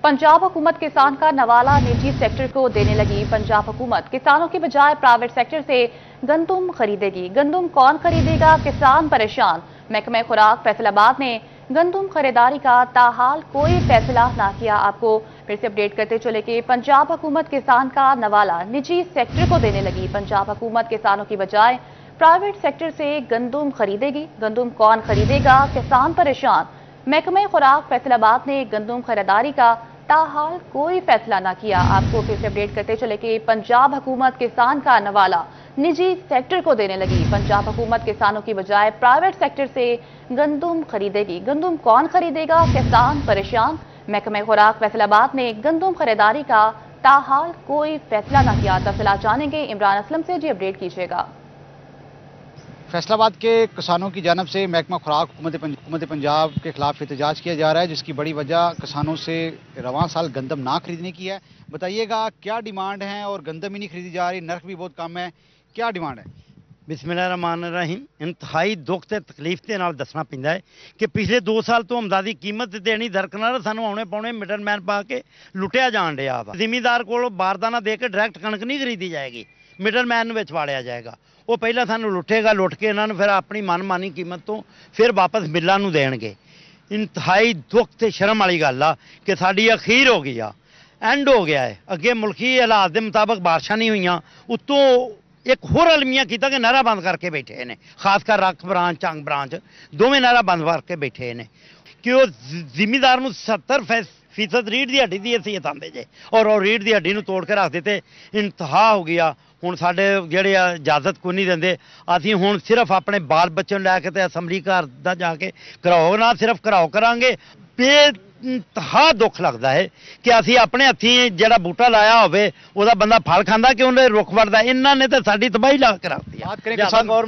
पंजाब हुकूमत किसान का नवाला निजी सेक्टर को देने लगी। पंजाब हुकूमत किसानों की बजाय प्राइवेट सेक्टर से गंदुम खरीदेगी। गंदुम कौन खरीदेगा, किसान परेशान। महकमा खुराक फैसलाबाद ने गंदुम खरीदारी का ताहाल कोई फैसला ना किया। आपको फिर से अपडेट करते चले कि पंजाब हुकूमत किसान का नवाला निजी सेक्टर को देने लगी। पंजाब हुकूमत किसानों की बजाय प्राइवेट सेक्टर से गंदुम खरीदेगी। गंदुम कौन खरीदेगा, किसान परेशान। महकमा खुराक फैसलाबाद ने गंदुम खरीदारी का ताहाल कोई फैसला ना किया। आपको फिर से अपडेट करते चले कि पंजाब हुकूमत किसान का नवाला निजी सेक्टर को देने लगी। पंजाब हुकूमत किसानों की बजाय प्राइवेट सेक्टर से गंदुम खरीदेगी। गंदुम कौन खरीदेगा, किसान परेशान। महकमा खुराक फैसलाबाद ने गंदुम खरीदारी का ताहाल कोई फैसला ना किया। तफसीलात जानेंगे इमरान असलम से। जी अपडेट कीजिएगा। फैसलाबाद के किसानों की जानब से महकमा खुराक हुकूमत पंजाब के खिलाफ एहतजाज किया जा रहा है, जिसकी बड़ी वजह किसानों से रवां साल गंदम ना खरीदने की है। बताइएगा क्या डिमांड है, और गंदम ही नहीं खरीदी जा रही, नर्ख भी बहुत कम है, क्या डिमांड है? बिस्मिल्लाहिर्रहमानिर्रहीम। इंतहाई दुख ते तकलीफ के नाल दसना पैंदा है कि पिछले 2 साल तो अमदादी कीमत देनी दरकनार सानू आने पाने मिडलमैन पा के लुटिया जान दिया वा। जिमीदार को बारदाना दे के डायरैक्ट कणक नहीं खरीदी जाएगी, मिडलमैन विच वाड़िया जाएगा। वो पहला सानू लुटेगा, लुट के इन्होंने फिर अपनी मनमानी कीमत तो फिर वापस मिलों नूं देणगे। इंतहाई दुख ते शर्म वाली गल आ कि साडी अखीर हो गई आ, एंड हो गया है। अगे मुल्की हालात के मुताबिक बारिशां नहीं हुई, उत्तों एक होर अलमिया किया कि नहरा बंद करके बैठे ने, खासकर रख ब्रांच चंग ब्रांच दोवें नहरा बंद करके बैठे ने कि वो जिमीदार नूं 70% रीढ़ की हड्डी की हैसीयत आंदे जे, और रीढ़ की हड्डी नूं तोड़ के रख दिते। इंतहा हो गया। हुण साडे जिहड़े इजाजत कोई नहीं दिंदे, असीं हुण सिर्फ अपने बाल बच्चों लैके ते असैम्बली घर दा जाके घराओ ना सिर्फ घराओ करांगे। बेइंतहा दुख लगता है कि असीं अपने हत्थीं जिहड़ा बूटा लाया होवे उहदा बंदा फल खांदा कि उहने रुख वड़दा। इन्हां ने तो साडी तबाही ला के रखती है। बात करें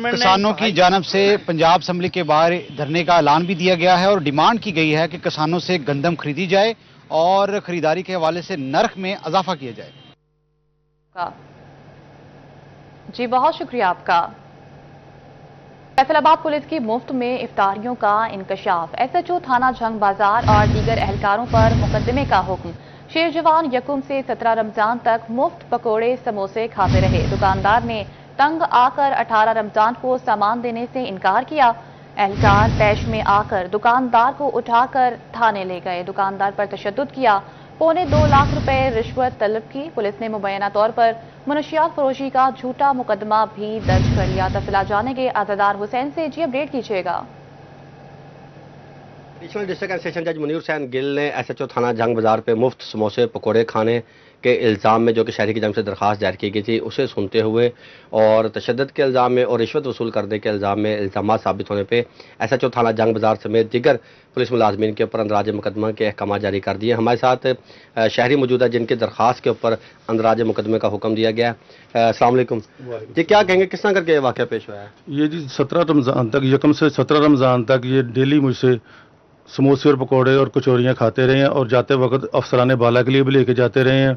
किसानों की जानब से पंजाब असम्बली के बाहर धरने का ऐलान भी दिया गया है, और डिमांड की गई है कि किसानों से गंदम खरीदी जाए और खरीदारी के हवाले से नर्ख में इजाफा किया जाए। जी बहुत शुक्रिया आपका। फैसलाबाद पुलिस की मुफ्त में इफ्तारियों का इंकशाफ। एसएचओ थाना जंग बाजार और दीगर एहलकारों पर मुकदमे का हुक्म। शेर जवान यकुम से 17 रमजान तक मुफ्त पकोड़े समोसे खाते रहे। दुकानदार ने तंग आकर 18 रमजान को सामान देने से इनकार किया। एहलकार तैश में आकर दुकानदार को उठाकर थाने ले गए। दुकानदार पर तशद्दुद किया। 2.25 लाख रुपए रिश्वत तलब की। पुलिस ने मुबैना तौर पर मुनशियात फरोशी का झूठा मुकदमा भी दर्ज कर लिया। तफसीलात जानेंगे आज़ादार हुसैन से। जी अपडेट कीजिएगा। एडिशनल डिस्ट्रिक्ट एंड सेशन जज मुनीर हुसैन गिल ने एसएचओ थाना जंग बाजार पे मुफ्त समोसे पकौड़े खाने के इल्ज़ाम में जो कि शहरी की जंग से दरख्वास्त दायर की गई थी उसे सुनते हुए और तशद्दुद के इल्ज़ाम में और रिश्वत वसूल करने के इल्ज़ाम में इल्ज़ाम साबित होने पर एसएचओ थाना जंग बाजार समेत दीगर पुलिस मुलाजमीन के ऊपर अंदराज मुकदमा के अहकाम जारी कर दिए। हमारे साथ शहरी मौजूद है जिनकी दरख्वास्त के ऊपर अंदराज मुकदमे का हुक्म दिया गया। अस्सलाम वालेकुम जी, क्या कहेंगे, किस तरह करके वाक़या पेश हुआ है? ये जी 17 रमज़ान तक, यकम से 17 रमज़ान तक ये डेली मुझसे समोसे और पकौड़े और कचौरियाँ खाते रहे हैं, और जाते वक्त अफसरान बाला के लिए भी लेके जाते रहे हैं।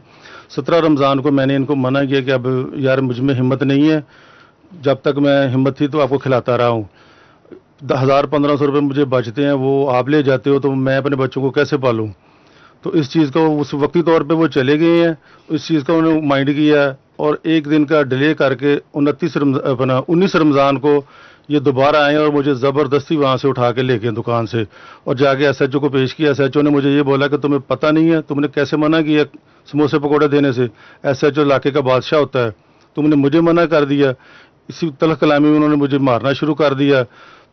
17 रमज़ान को मैंने इनको मना किया कि अब यार मुझ में हिम्मत नहीं है, जब तक मैं हिम्मत थी तो आपको खिलाता रहा हूँ। 1000-1500 रुपये मुझे बचते हैं, वो आप ले जाते हो तो मैं अपने बच्चों को कैसे पालूँ? तो इस चीज़ को उस वक्ती तौर पे वो चले गए हैं, इस चीज़ का उन्होंने माइंड किया, और एक दिन का डिले करके 19 रमज़ान को ये दोबारा आए और मुझे ज़बरदस्ती वहाँ से उठा के ले गए दुकान से, और जाके एसएचओ को पेश किया। एसएचओ ने मुझे ये बोला कि तुम्हें पता नहीं है, तुमने कैसे मना किया समोसे पकौड़े देने से? एसएचओ इलाके का बादशाह होता है, तुमने मुझे मना कर दिया। इसी तलख कलामी में उन्होंने मुझे मारना शुरू कर दिया।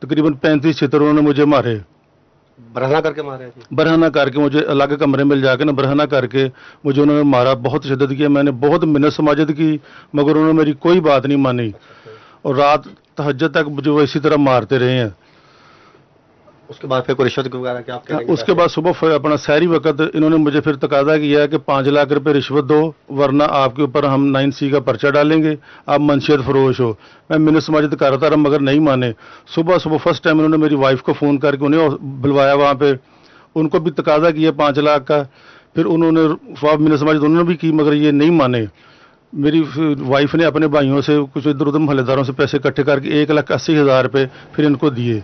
तकरीबन 35-36 उन्होंने मुझे मारे। बरहना करके मारे? बरहना करके मुझे अलग कमरे में जाके ना बरहना करके मुझे उन्होंने मारा, बहुत शिद्दत किया। मैंने बहुत मिन्नत समाजत की, मगर उन्होंने मेरी कोई बात नहीं मानी, और रात तहज्जुद तक मुझे वो इसी तरह मारते रहे हैं। उसके बाद फिर कोई रिश्वत वगैरह क्या आप? उसके बाद सुबह अपना सहरी वक्त इन्होंने मुझे फिर तकादा किया कि 5 लाख रुपए रिश्वत दो, वरना आपके ऊपर हम 9C का पर्चा डालेंगे, आप मंशियत फरोश हो। मैं मिन्नत समाजत करता रहा, मगर नहीं माने। सुबह फर्स्ट टाइम उन्होंने मेरी वाइफ को फ़ोन करके उन्हें बुलवाया वहाँ पे, उनको भी तकादा किया 5 लाख का। फिर उन्होंने मिन्नत समाजत उन्होंने भी की, मगर ये नहीं माने। मेरी वाइफ ने अपने भाइयों से कुछ इधर उधर मोहल्लेदारों से पैसे इकट्ठे करके 1,80,000 रुपये फिर इनको दिए।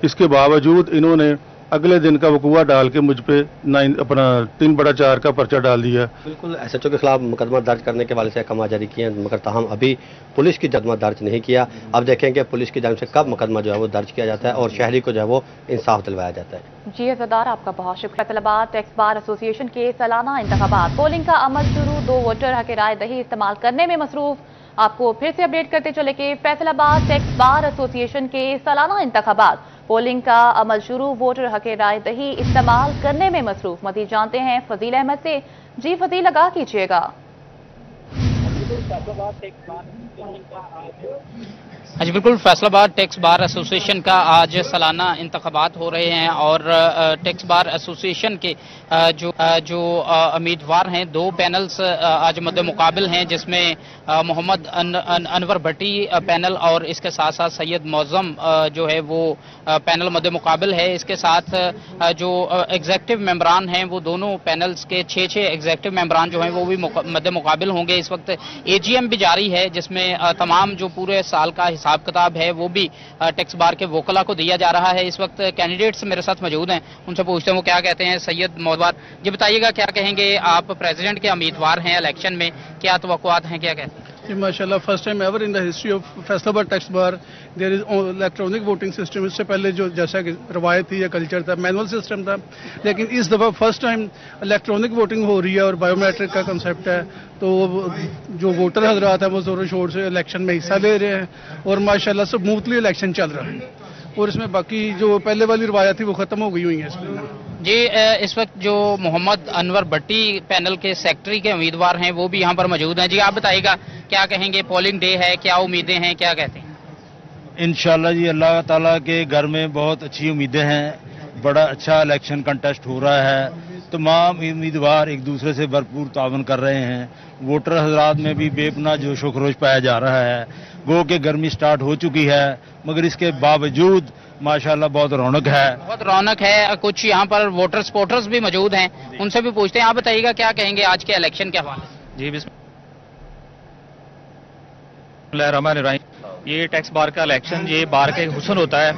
इसके बावजूद इन्होंने अगले दिन का वकूआ डाल के मुझ पे 3/4 का पर्चा डाल दिया। बिल्कुल SHO के खिलाफ मुकदमा दर्ज करने के वाले से अहकाम जारी किए हैं, मगर ताहम अभी पुलिस की मुकदमा दर्ज नहीं किया। अब देखेंगे पुलिस की जानिब से कब मुकदमा जो है वो दर्ज किया जाता है और शहरी को जो है वो इंसाफ दिलवाया जाता है। जी अज़रदार, आपका बहुत शुक्रिया। फैसलाबाद टैक्स बार एसोसिएशन के सालाना इंतखाबात, पोलिंग का अमल शुरू, 2 वोटर हक राय दही इस्तेमाल करने में मसरूफ। आपको फिर से अपडेट करते चले कि फैसलाबाद टैक्स बार एसोसिएशन के सालाना इंतखाबात, पोलिंग का अमल शुरू, वोटर हक राय दही इस्तेमाल करने में मसरूफ। मज़ीद जानते हैं फजील अहमद से। जी फजील, लगा कीजिएगा। जी बिल्कुल, फैसलाबाद टैक्स बार एसोसिएशन का आज सालाना इंतखाबात हो रहे हैं और टैक्स बार एसोसिएशन के जो उम्मीदवार हैं, 2 पैनल्स आज मद्दे मुकाबिल हैं, जिसमें मोहम्मद अनवर भट्टी पैनल और इसके साथ साथ सैयद मौज़म जो है वो पैनल मद्दे मुकाबिल है। इसके साथ जो एग्जेक्टिव मेंबरान हैं वो दोनों पैनल्स के 6 एग्जेक्टिव मेंबरान जो हैं वो भी मद्दे मुकाबिल होंगे। इस वक्त AGM भी जारी है, जिसमें तमाम जो पूरे साल का हिसाब किताब है वो भी टैक्स बार के वोकला को दिया जा रहा है। इस वक्त कैंडिडेट्स मेरे साथ मौजूद हैं, उनसे पूछते हैं वो क्या कहते हैं। सैयद मौजवार जी बताइएगा, क्या कहेंगे, आप प्रेसिडेंट के उम्मीदवार हैं इलेक्शन में, क्या तवक्कुआत हैं, क्या कहते हैं? जी माशाल्लाह, first time ever in the history of Faisalabad tax bar there is electronic voting system. इससे पहले जो जैसा कि रवायत थी या कल्चर था, मैनुअल सिस्टम था, लेकिन इस दफ़ा फर्स्ट टाइम इलेक्ट्रॉनिक वोटिंग हो रही है और बायोमेट्रिक का कंसेप्ट है। तो जो वोटर हजरात हैं वो ज़ोरों शोर से इलेक्शन में हिस्सा ले रहे हैं और माशाल्लाह स्मूथली इलेक्शन चल रहा है और इसमें बाकी जो पहले वाली रवायत थी वो ख़त्म हो गई हुई है इसमें। जी इस वक्त जो मोहम्मद अनवर भट्टी पैनल के सेक्रेटरी के उम्मीदवार हैं वो भी यहाँ पर मौजूद हैं। जी आप बताइएगा, क्या कहेंगे, पोलिंग डे है, क्या उम्मीदें हैं, क्या कहते हैं? इंशाल्लाह जी अल्लाह ताला के घर में बहुत अच्छी उम्मीदें हैं, बड़ा अच्छा इलेक्शन कंटेस्ट हो रहा है, तमाम उम्मीदवार एक दूसरे से भरपूर तावन कर रहे हैं, वोटर हजरात में भी बेपनाह जोश व खरोश पाया जा रहा है। गो के गर्मी स्टार्ट हो चुकी है, मगर इसके बावजूद माशाल्लाह बहुत रौनक है, बहुत रौनक है। कुछ यहाँ पर वोटर सपोर्टर्स भी मौजूद हैं, उनसे भी पूछते हैं। आप बताइएगा, क्या कहेंगे आज के इलेक्शन के हवाले से? जी बिस्मिल्लाहिर्रहमानिर्रहीम। ये टैक्स बार का इलेक्शन ये बार का हुस्न होता है,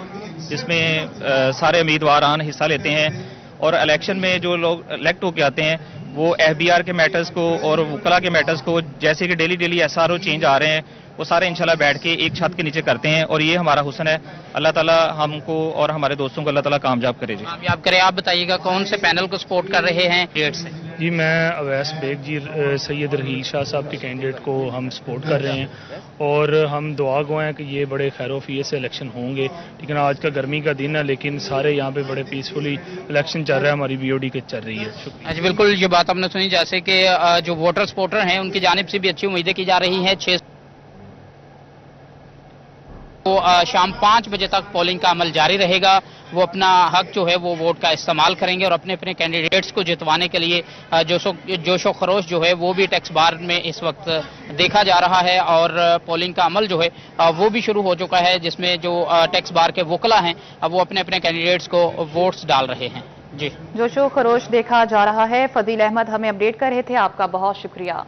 जिसमें सारे उम्मीदवार हिस्सा लेते हैं और इलेक्शन में जो लोग इलेक्ट होकर आते हैं वो FBR के मैटर्स को और वकला के मैटर्स को, जैसे कि डेली SRO चेंज आ रहे हैं, वो सारे इंशाल्लाह बैठ के एक छत के नीचे करते हैं और ये हमारा हुस्न है। अल्लाह ताला हमको और हमारे दोस्तों को अल्लाह ताला कामयाब करे। जी कामयाब करे। आप बताइएगा, कौन से पैनल को सपोर्ट कर रहे हैं डेट से? जी मैं अवैस बेग जी सैयद रहील शाह साहब के कैंडिडेट को हम सपोर्ट कर रहे हैं और हम दुआ गो हैं कि ये बड़े खैरोफियत से इलेक्शन होंगे। लेकिन आज का गर्मी का दिन है, लेकिन सारे यहाँ पे बड़े पीसफुली इलेक्शन चल रहा है, हमारी BOD के चल रही है। अच्छा, बिल्कुल ये बात आपने सुनी, जैसे कि जो वोटर सपोर्टर हैं उनकी जानिब से भी अच्छी उम्मीदें की जा रही हैं। 6 शाम 5 बजे तक पोलिंग का अमल जारी रहेगा। वो अपना हक जो है वो वोट का इस्तेमाल करेंगे और अपने अपने कैंडिडेट्स को जितवाने के लिए जोशो खरोश जो है वो भी टैक्स बार में इस वक्त देखा जा रहा है और पोलिंग का अमल जो है वो भी शुरू हो चुका है, जिसमें जो टैक्स बार के वकला हैं वो अपने अपने कैंडिडेट्स को वोट्स डाल रहे हैं। जी जोशो खरोश देखा जा रहा है। फजील अहमद हमें अपडेट कर रहे थे, आपका बहुत शुक्रिया।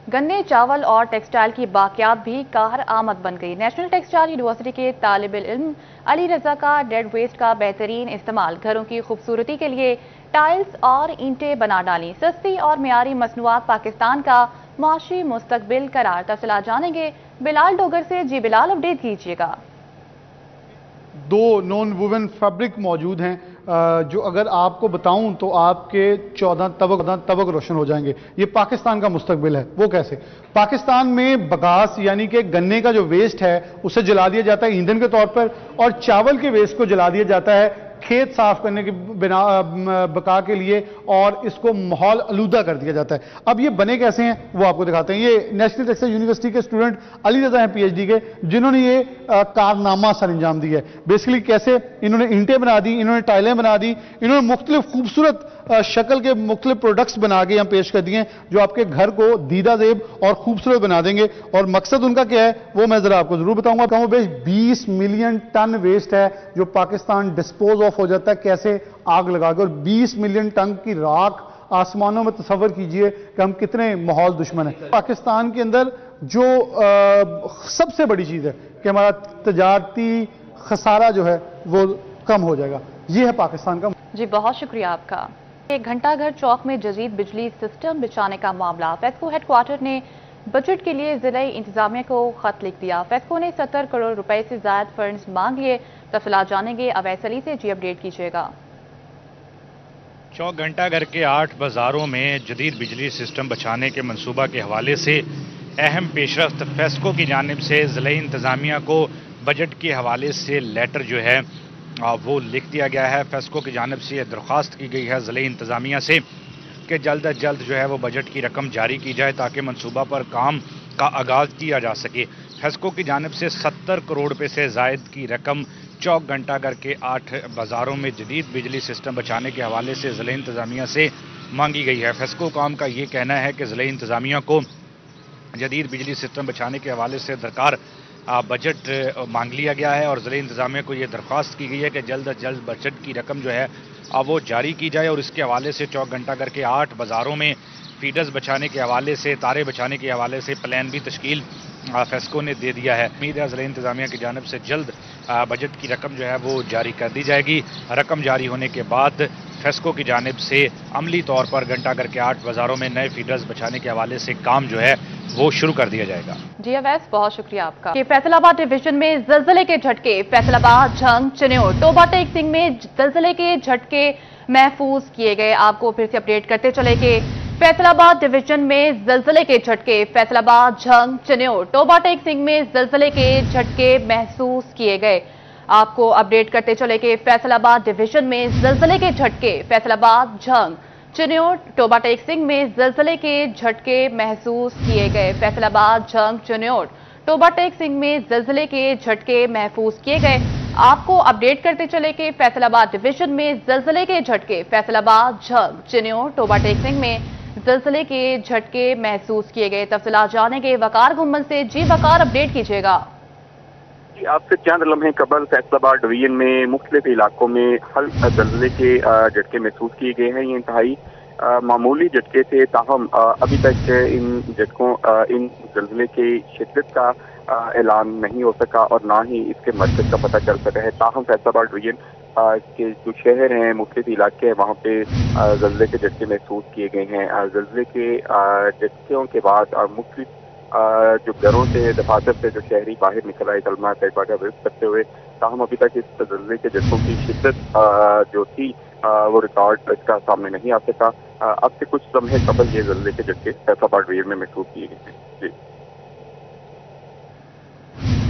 गन्ने, चावल और टेक्सटाइल की बाकियात भी कार आमद बन गई। नेशनल टेक्सटाइल यूनिवर्सिटी के तालिब इल्म अली रजा का डेड वेस्ट का बेहतरीन इस्तेमाल, घरों की खूबसूरती के लिए टाइल्स और ईंटें बना डाली। सस्ती और मियारी मसनूआत पाकिस्तान का मुआशी मुस्तकबिल करार। तफसीलात जानेंगे बिलाल डोगर से। जी बिलाल, अपडेट कीजिएगा। 2 नॉन वुवन फैब्रिक मौजूद हैं जो अगर आपको बताऊं तो आपके 14 तबक रोशन हो जाएंगे। ये पाकिस्तान का मुस्तकबिल है। वो कैसे? पाकिस्तान में बगास यानी कि गन्ने का जो वेस्ट है उसे जला दिया जाता है ईंधन के तौर पर और चावल के वेस्ट को जला दिया जाता है खेत साफ करने की बका के लिए और इसको माहौल आलूदा कर दिया जाता है। अब ये बने कैसे हैं वो आपको दिखाते हैं। ये नेशनल टेक्सटाइल यूनिवर्सिटी के स्टूडेंट अली रजा हैं PhD के, जिन्होंने ये कारनामा सर अंजाम दिया है। बेसिकली कैसे इन्होंने ईंटें बना दी, इन्होंने टाइलें बना दी, इन्होंने मुख्तलिफ खूबसूरत शक्ल के मुख्तलिफ प्रोडक्ट्स बना के यहाँ पेश कर दिए जो आपके घर को दीदा जेब और खूबसूरत बना देंगे। और मकसद उनका क्या है वो मैं जरा आपको जरूर बताऊंगा। कम बेश 20 मिलियन टन वेस्ट है जो पाकिस्तान डिस्पोज ऑफ हो जाता है कैसे आग लगा के, और 20 मिलियन टन की राख आसमानों में। तसव्वुर कीजिए कि हम कितने माहौल दुश्मन हैं। पाकिस्तान के अंदर जो सबसे बड़ी चीज है कि हमारा तजारती खसारा जो है वो कम हो जाएगा। ये है पाकिस्तान का। जी बहुत शुक्रिया आपका। एक घंटाघर चौक में जदीद बिजली सिस्टम बिछाने का मामला। फेस्को हेडक्वार्टर ने बजट के लिए जिला इंतजामिया को खत लिख दिया। फेस्को ने 70 करोड़ रुपए से ज्यादा फंड्स मांग लिए। तफसीलात जानेंगे अवैस अली से। जी अपडेट कीजिएगा। चौक घंटाघर के 8 बाजारों में जदीद बिजली सिस्टम बछाने के मंसूबा के हवाले से अहम पेशरफ्त फेस्को की जानिब से जिला इंतजामिया को बजट के हवाले से लेटर जो है वो लिख दिया गया है। फेस्को की जानिब से यह दरख्वास्त की गई है जिला इंतजामिया से कि जल्द अज जल्द जो है वो बजट की रकम जारी की जाए ताकि मंसूबा पर काम का आगाज़ किया जा सके। फेस्को की जानिब से 70 करोड़ रुपए से ज़ायद की रकम चौक घंटाघर के 8 बाज़ारों में जदीद बिजली सिस्टम बचाने के हवाले से ज़िला इंतज़ामिया से मांगी गई है। फेस्को काम का ये कहना है कि ज़िला इंतज़ामिया को जदीद बिजली सिस्टम बचाने के हवाले से दरकार बजट मांग लिया गया है और ज़िला इंतज़ामिया को ये दरख्वास्त की गई है कि जल्द अज जल्द बजट की रकम जो है वो जारी की जाए और इसके हवाले से चौक घंटाघर के 8 बाज़ारों में फीडर्स बचाने के हवाले से, तारे बचाने के हवाले से प्लान भी तश्कील फेस्को ने दे दिया है। उम्मीद है ज़िला इंतज़ामिया की जानिब से जल्द बजट की रकम जो है वो जारी कर दी जाएगी। रकम जारी होने के बाद फेस्को की जानिब से अमली तौर पर घंटाघर के 8 बाज़ारों में नए फीडर्स बचाने के हवाले से काम जो है वो शुरू कर दिया जाएगा। जी अवैस बहुत शुक्रिया आपका। फैसलाबाद डिवीजन में ज़लज़ले के झटके। फैसलाबाद, झंग, चिन्योट, टोबा टेक सिंह में ज़लज़ले के झटके महफूज किए गए। आपको फिर से अपडेट करते चले कि फैसलाबाद डिवीजन में ज़लज़ले के झटके। फैसलाबाद, झंग, चिन्योट, टोबा टेक सिंह में ज़लज़ले के झटके महसूस किए गए। आपको अपडेट करते चले कि फैसलाबाद डिवीजन में ज़लज़ले के झटके। फैसलाबाद, झंग, चिन्योट, टोबा टेक सिंह में ज़लज़ले के झटके महसूस किए गए। फैसलाबाद, झंग, चिन्योट, टोबा टेक सिंह में ज़लज़ले के झटके महसूस किए गए। आपको अपडेट करते चले कि फैसलाबाद डिवीजन में ज़लज़ले के झटके। फैसलाबाद, झंग, चिन्योट, टोबा टेक सिंह में ज़लज़ले के झटके महसूस किए गए। तफसीलात जानेंगे वकार गुम्मन से। जी वकार अपडेट कीजिएगा। आपसे चंद लम्हे कबल फैसलाबाद डिवीजन में मुख्तलिफ इलाकों में हल्के ज़लज़ले के झटके महसूस किए गए हैं। ये इंतहाई मामूली झटके थे, ताहम अभी तक इन झटकों इन ज़लज़ले की शिद्दत का ऐलान नहीं हो सका और ना ही इसके मकसद का पता चल सका है। ताहम फैसलाबाद डिवीजन के जो शहर हैं, मुख्तलिफ इलाके हैं, वहाँ पे ज़लज़ले के झटके महसूस किए गए हैं। ज़लज़ले के झटकों के बाद मुख्तलिफ जो घरों से, दफातर से जो शहरी बाहर निकल आए कलमा तैयबा का विरोध करते हुए। ताहम अभी तक इस ज़लज़ले के झटकों की शिद्दत जो थी वो रिकॉर्ड इसका सामने नहीं आ सका। अब से कुछ लम्हे कबल ये ज़लज़ले के झटके फैसलाबाद डिवीजन में महसूस किए गए हैं। जी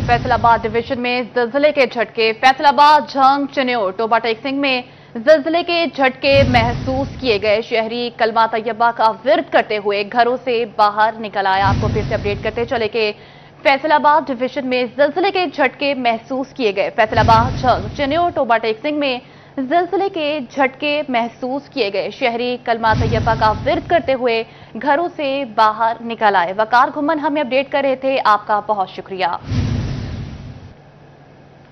फैसलाबाद डिवीजन में ज़लज़ले के झटके। फैसलाबाद, झंग, चिन्योट, टोबा टेक सिंह में ज़लज़ले के झटके महसूस किए गए। शहरी कलमा तैयबा का विरोध करते हुए घरों से बाहर निकल आया। आपको फिर से अपडेट करते चले कि फैसलाबाद डिवीजन में ज़लज़ले के झटके महसूस किए गए। फैसलाबाद, झंग, चिन्योट, टोबा टेक सिंह में ज़लज़ले के झटके महसूस किए गए। शहरी कलमा तैयबा का विरोध करते हुए घरों से बाहर निकल आए। वकार गुम्मन हमें अपडेट कर रहे थे, आपका बहुत शुक्रिया।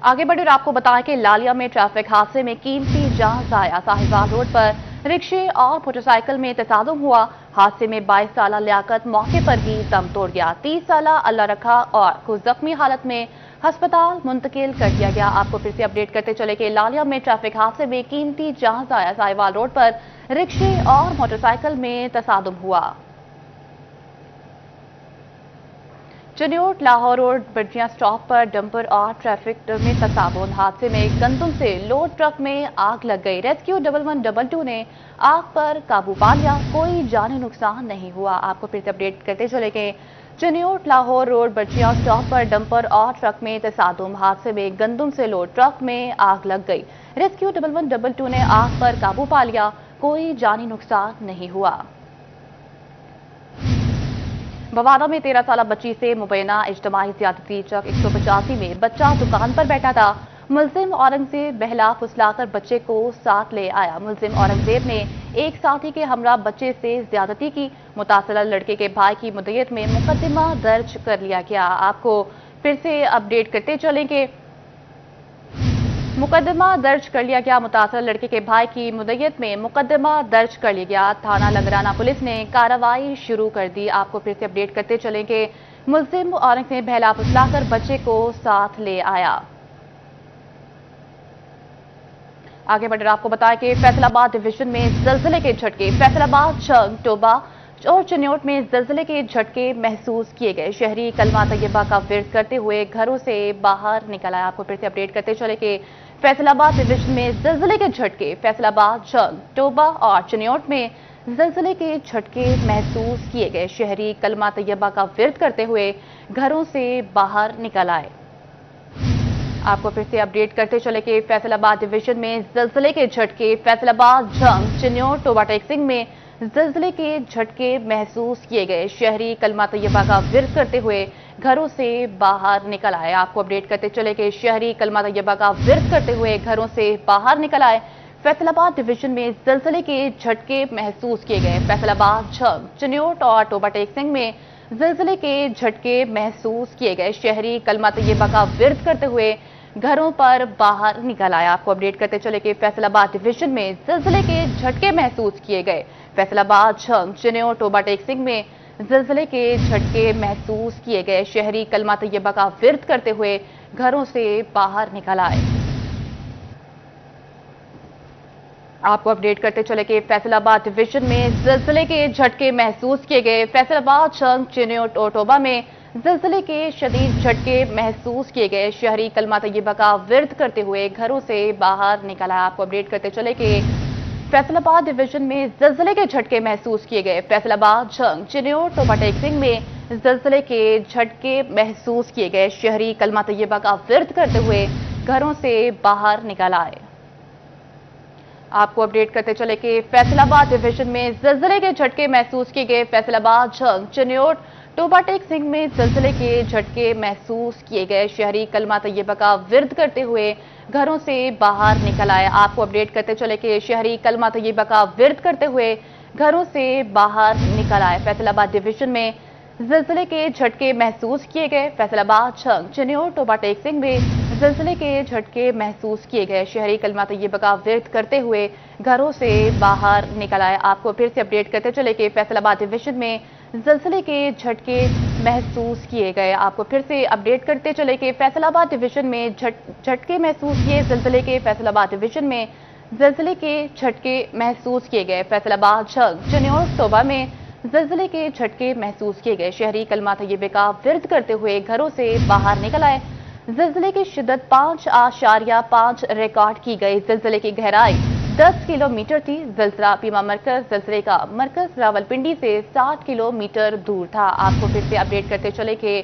आगे बढ़े और आपको बताएं कि लालिया में ट्रैफिक हादसे में कीमती जान ज़ाया। साहिवाल रोड पर रिक्शे और मोटरसाइकिल में तसादुम हुआ। हादसे में 22 साला लियाकत मौके पर ही दम तोड़ गया। 30 साला अल्लाह रखा और को जख्मी हालत में अस्पताल मुंतकिल कर दिया गया। आपको फिर से अपडेट करते चले कि लालिया में ट्रैफिक हादसे में कीमती जान ज़ाया। साहिवाल रोड पर रिक्शे और मोटरसाइकिल में तसादुम हुआ। चिन्योट लाहौर रोड बर्जिया स्टॉप पर डंपर और ट्रैफिक में तसादुम। हादसे में गंदम से लोड ट्रक में आग लग गई। रेस्क्यू 1122 ने आग पर काबू पा लिया। कोई जानी नुकसान नहीं हुआ। आपको फिर से अपडेट करते चले कि चिन्योट लाहौर रोड बर्जिया स्टॉप पर डंपर और ट्रक में तसादुम। हादसे में गंदम से लोड ट्रक में आग लग गई। रेस्क्यू 1122 ने आग पर काबू पा लिया। कोई जानी नुकसान नहीं हुआ। बवाना में 13 साला बच्ची से मुबैना इज्तमाही ज़्यादती। चक 185 में बच्चा दुकान पर बैठा था। मुलजिम औरंगजेब बहला फुसलाकर बच्चे को साथ ले आया। मुलजिम औरंगजेब ने एक साथी के हमरा बच्चे से ज्यादती की। मुतासरा लड़के के भाई की मुद्दत में मुकदमा दर्ज कर लिया गया। आपको फिर से अपडेट करते चलेंगे। मुकदमा दर्ज कर लिया गया। मुतासर लड़के के भाई की मुद्दत में मुकदमा दर्ज कर लिया गया। थाना लगराना पुलिस ने कार्रवाई शुरू कर दी। आपको फिर से अपडेट करते चलेंगे। मुलजिम औरंगजेब बहला फुसलाकर बच्चे को साथ ले आया। आगे बढ़कर आपको बताया कि फैसलाबाद डिवीजन में जलजिले के झटके, फैसलाबाद, छंग, टोबा और चिन्योट में जलजिले के झटके महसूस किए गए। शहरी कलमा तैयबा का विर्द करते हुए घरों से बाहर निकल आए। आपको फिर से अपडेट करते चले कि फैसलाबाद डिवीजन में जलजिले के झटके, फैसलाबाद, छंग, टोबा और चिन्योट में जलजिले के झटके महसूस किए गए। शहरी कलमा तैयबा का विर्द करते हुए घरों से बाहर निकल आए। आपको फिर से अपडेट करते चले कि फैसलाबाद डिवीजन में जलजिले के झटके, फैसलाबाद, झंग, चिन्योट, टोबा टेक्सिंग में जलजिले के झटके महसूस किए गए। शहरी कलमा तैयबा का विर्द करते हुए घरों से बाहर निकल आए। आपको अपडेट करते चले कि शहरी कलमा तैयबा का विर्द करते हुए घरों से बाहर निकल आए। फैसलाबाद डिवीजन में जलजिले के झटके महसूस किए गए। फैसलाबाद, झंग, चिन्योट और टोबा टेक्सिंग में जलजिले के झटके महसूस किए गए। शहरी कलमा तैयबा का विर्द करते हुए घरों पर बाहर निकल आया। आपको अपडेट करते चले कि फैसलाबाद डिवीजन में जलजिले के झटके महसूस किए गए। फैसलाबाद, झंग, चिन्योट, टोबा टेक्सिंग में जलजिले के झटके महसूस किए गए। शहरी कलमा तैयबा का विर्द करते हुए घरों से बाहर निकल आए। आपको अपडेट करते चले कि फैसलाबाद डिवीजन में जलजिले के झटके महसूस किए गए। फैसलाबाद, छंग, चिन्योट और टोबा में जलजिले के शदीद झटके महसूस किए गए। शहरी कलमा तैयबा का विर्द करते हुए घरों से बाहर निकला। आपको अपडेट करते चले कि फैसलाबाद डिवीजन में जलजिले के झटके महसूस किए गए। फैसलाबाद, झंग, चिन्योट, टोबा टेक्सिंग में जलजिले के झटके महसूस किए गए। शहरी कलमा तैयबा का विर्द करते हुए घरों से बाहर निकल आए। आपको अपडेट करते चले कि फैसलाबाद डिवीजन में जलजिले के झटके महसूस किए गए। फैसलाबाद, झंग, चिन्योट, टोबा टेक्सिंग में जलजिले के झटके महसूस किए गए। शहरी कलमा तैयबा का विर्द करते हुए घरों से बाहर निकल आए। आपको अपडेट करते चले कि शहरी कलमा तैयबा का विर्द करते हुए घरों से बाहर निकल आए। फैसलाबाद डिवीजन में जलजिले के झटके महसूस किए गए। फैसलाबाद, झंग, चिन्योट, टोबा टेक्सिंग में जलजिले के झटके महसूस किए गए। शहरी कलमा तैयबा का विर्द करते हुए घरों से बाहर निकल आए। आपको फिर से अपडेट करते चले कि फैसलाबाद डिवीजन में जलजिले के झटके महसूस किए गए। आपको फिर से अपडेट करते चले कि फैसलाबाद डिवीजन में झटके महसूस किए। जलजिले के फैसलाबाद डिवीजन में जलजिले के झटके महसूस किए गए। फैसलाबाद, झंग, चिन्योट, टोबा में जलजिले के झटके महसूस किए गए। शहरी कलमा तैयबे का विर्द करते हुए घरों से बाहर निकल आए। जलजिले की शिद्दत 5.5 रिकॉर्ड की गई। जलजिले की गहराई 10 किलोमीटर थी। जलजिला पीमा मरकज, जलजिले का मरकज रावलपिंडी से 60 किलोमीटर दूर था। आपको फिर से अपडेट करते चले कि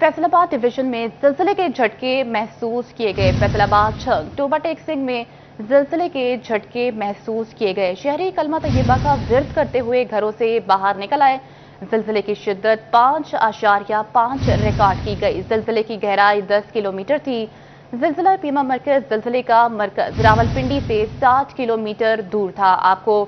फैसलाबाद डिवीजन में जलजिले के झटके महसूस किए गए। फैसलाबाद, झंग, टोबा टेक्सिंग में जलजिले के झटके महसूस किए गए। शहरी कलमा तैयबा का विर्द करते हुए घरों से बाहर निकल आए। जलजिले की शिद्दत 5.5 रिकॉर्ड की गई। जलजिले की गहराई 10 किलोमीटर थी। जलजिला पीमा मरकज, जलजिले का मरकज रावलपिंडी से 60 किलोमीटर दूर था। आपको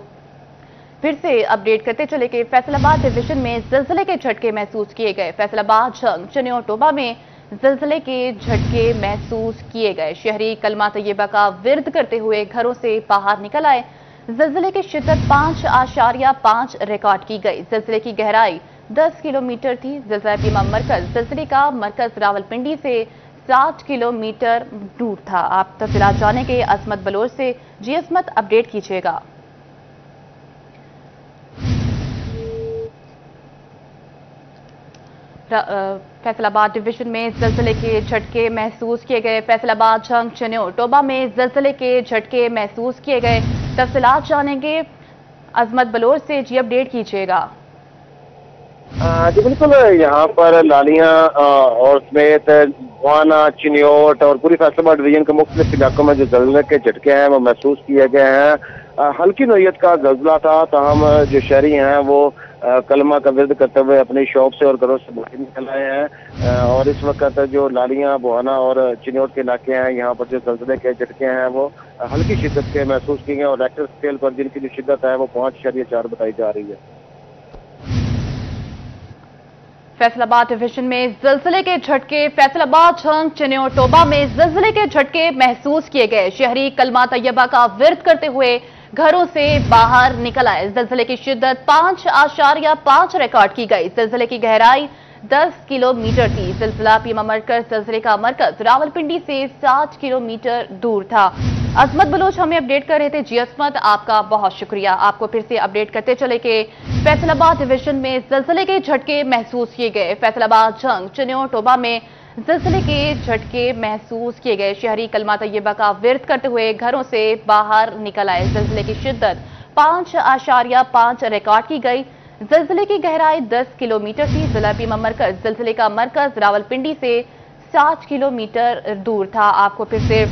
फिर से अपडेट करते चले कि फैसलाबाद डिवीजन में जलजिले के झटके महसूस किए गए। फैसलाबाद, झंग, चिन्योट, टोबा में जलजिले के झटके महसूस किए गए। शहरी कलमा तैयबा का विर्द करते हुए घरों से बाहर निकल आए। जलजिले की शिद्दत 5.5 रिकॉर्ड की गई। जलजिले की गहराई 10 किलोमीटर थी। जलजिला पीमा मरकज, जलजिले का मरकज रावलपिंडी से 60 किलोमीटर दूर था। आप तफसीलात जाने के अजमत बलोच से। जी अजमत, अपडेट कीजिएगा। फैसलाबाद डिवीजन में जलजिले के झटके महसूस किए गए। फैसलाबाद, झंग, चिन्योट, टोबा में जलजिले के झटके महसूस किए गए। तफसीलात जानेंगे अजमत बलोच से। जी अपडेट कीजिएगा। जी बिल्कुल, यहाँ पर लालियां और समेत वाना, चिन्योट और पूरी फैसलाबाद डिवीजन के मुख्तलिफ इलाकों में जो जलजिले के झटके हैं वो महसूस किए गए हैं। हल्की नोयत का जलजिला था, ताहम जो शहरी हैं वो कलमा का विर्द करते हुए अपनी शॉप से और घरों से बाहर निकल आए हैं। और इस वक्त जो लालियां, बुहाना और चिन्योट के इलाके हैं, यहाँ पर जो जलजिले के झटके हैं वो हल्की शिद्दत के महसूस किए गए और रेक्टर स्केल पर जिनकी जो शिद्दत है वो 5.4 बताई जा रही है। फैसलाबाद डिवीजन में जलजिले के झटके। फैसलाबाद, झंग, चिन्योट, टोबा में जलजिले के झटके महसूस किए गए। शहरी कलमा तैयबा का विर्द करते हुए घरों से बाहर निकल आए। जलजिले की शिद्दत 5.5 रिकॉर्ड की गई। जलजिले की गहराई 10 किलोमीटर थी। जिलजिला पीमा मरकज जिलजिले का मरकज रावलपिंडी से 60 किलोमीटर दूर था। अजमत बलोच हमें अपडेट कर रहे थे। जी अजमत, आपका बहुत शुक्रिया। आपको फिर से अपडेट करते चले कि फैसलाबाद डिवीजन में जिलजिले के झटके महसूस किए गए। फैसलाबाद जंग चिन्यों टोबा में जिलजिले के झटके महसूस किए गए। शहरी कलमा तैयबा का विरद करते हुए घरों से बाहर निकल आए। जिलजिले की शिद्दत 5.5 रिकॉर्ड की गई। जिलजिले की गहराई 10 किलोमीटर थी। जिला पीमा मरकज जिलजिले का मरकज रावलपिंडी से 60 किलोमीटर दूर था। आपको फिर से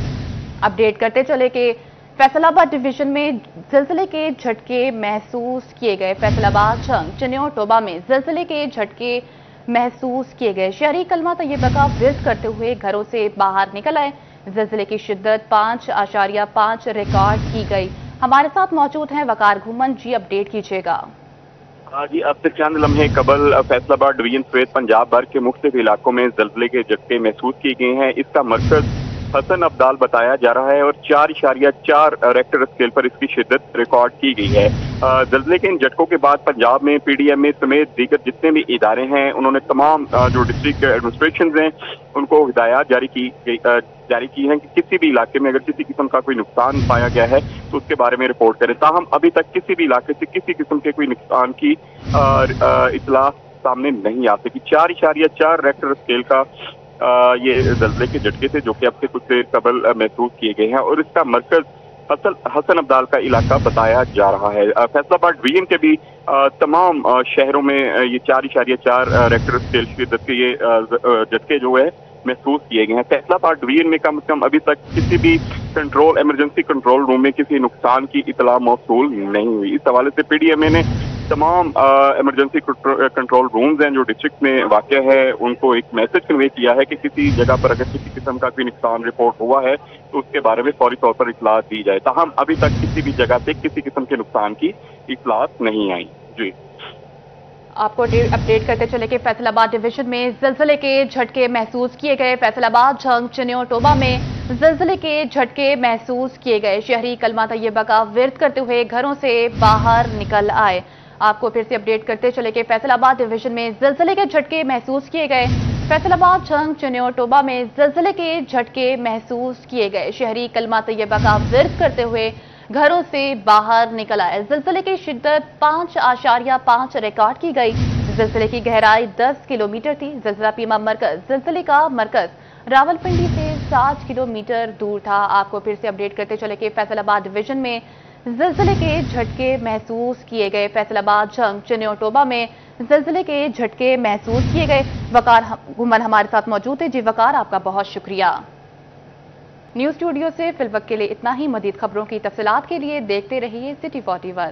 अपडेट करते चले कि फैसलाबाद डिवीजन में जिलजिले के झटके महसूस किए गए। फैसलाबाद जंग चिन्यों टोबा में जिलजिले के झटके महसूस किए गए। शहरी कलमा तैयबा का विरद करते हुए घरों से बाहर निकल आए। जिलजिले की शिद्दत 5.5 रिकॉर्ड की गई। हमारे साथ मौजूद हैं वकार घुमन जी, अपडेट कीजिएगा। जी, अब से चंद लम्हे कबल फैसलाबाद डिवीजन समेत पंजाब भर के मुख्तलिफ इलाकों में जिलजिले के झटके महसूस किए गए हैं। इसका मरकज हसन अब्दाल बताया जा रहा है और 4.4 रेक्टर स्केल पर इसकी शिद्दत रिकॉर्ड की गई है। जिलजिले के इन झटकों के बाद पंजाब में PDMA समेत दीगर जितने भी इदारे हैं उन्होंने तमाम जो डिस्ट्रिक्ट एडमिनिस्ट्रेशन हैं उनको हिदायत जारी की है कि किसी भी इलाके में अगर किसी किस्म का कोई नुकसान पाया गया है तो उसके बारे में रिपोर्ट करें। ताहम अभी तक किसी भी इलाके से किसी किस्म के कोई नुकसान की इतला सामने नहीं आ सकी। 4.4 रेक्टर स्केल का ये जिलजिले के झटके थे जो कि अब से कुछ देर कबल महसूस किए गए हैं और इसका मरकज हसन अब्दाल का इलाका बताया जा रहा है। फैसलाबाद डिवीजन के भी तमाम शहरों में ये 4.4 रेक्टर स्केल शिद्दत के ये झटके जो है महसूस किए गए हैं। फैसलाबाद डिवीजन में कम से कम अभी तक किसी भी इमरजेंसी कंट्रोल रूम में किसी नुकसान की इतला मौसूल नहीं हुई। इस हवाले से PDMA ने तमाम इमरजेंसी कंट्रोल रूम्स हैं जो डिस्ट्रिक्ट में वाक़ है उनको एक मैसेज कन्वे किया है कि किसी जगह पर अगर किसी किस्म का कोई नुकसान रिपोर्ट हुआ है तो उसके बारे में फौरी तौर पर इतला दी जाए। ताहम अभी तक किसी भी जगह से किसी किस्म के नुकसान की इतला नहीं आई। जी, आपको अपडेट करते चले कि फैसलाबाद डिवीजन में जिलजिले के झटके महसूस किए गए। फैसलाबाद जंग चिन्यों टोबा में जिलजिले के झटके महसूस किए गए। शहरी कलमा तैयबा का विरद करते हुए घरों से बाहर निकल आए। आपको फिर से अपडेट करते चले कि फैसलाबाद डिवीजन में जिलजिले के झटके महसूस किए गए। फैसलाबाद जंग चिन्यों टोबा में जिलजिले के झटके महसूस किए गए। शहरी कलमा तैयबा का विरद करते हुए घरों से बाहर निकल आए। जिलजिले की शिद्दत 5.5 रिकॉर्ड की गई। जिलजिले की गहराई 10 किलोमीटर थी। जिलजिला पीमा मरकज जिलजिले का मरकज रावलपिंडी से 60 किलोमीटर दूर था। आपको फिर से अपडेट करते चले कि फैसलाबाद डिवीजन में जिलजिले के झटके महसूस किए गए। फैसलाबाद जंग चिन्यों टोबा में जिलजिले के झटके महसूस किए गए। वकार घुमन हमारे साथ मौजूद है। जी वकार, आपका बहुत शुक्रिया। न्यूज़ स्टूडियो से फिलवक्त के लिए इतना ही। मजीद खबरों की तफसीलात के लिए देखते रहिए सिटी 41।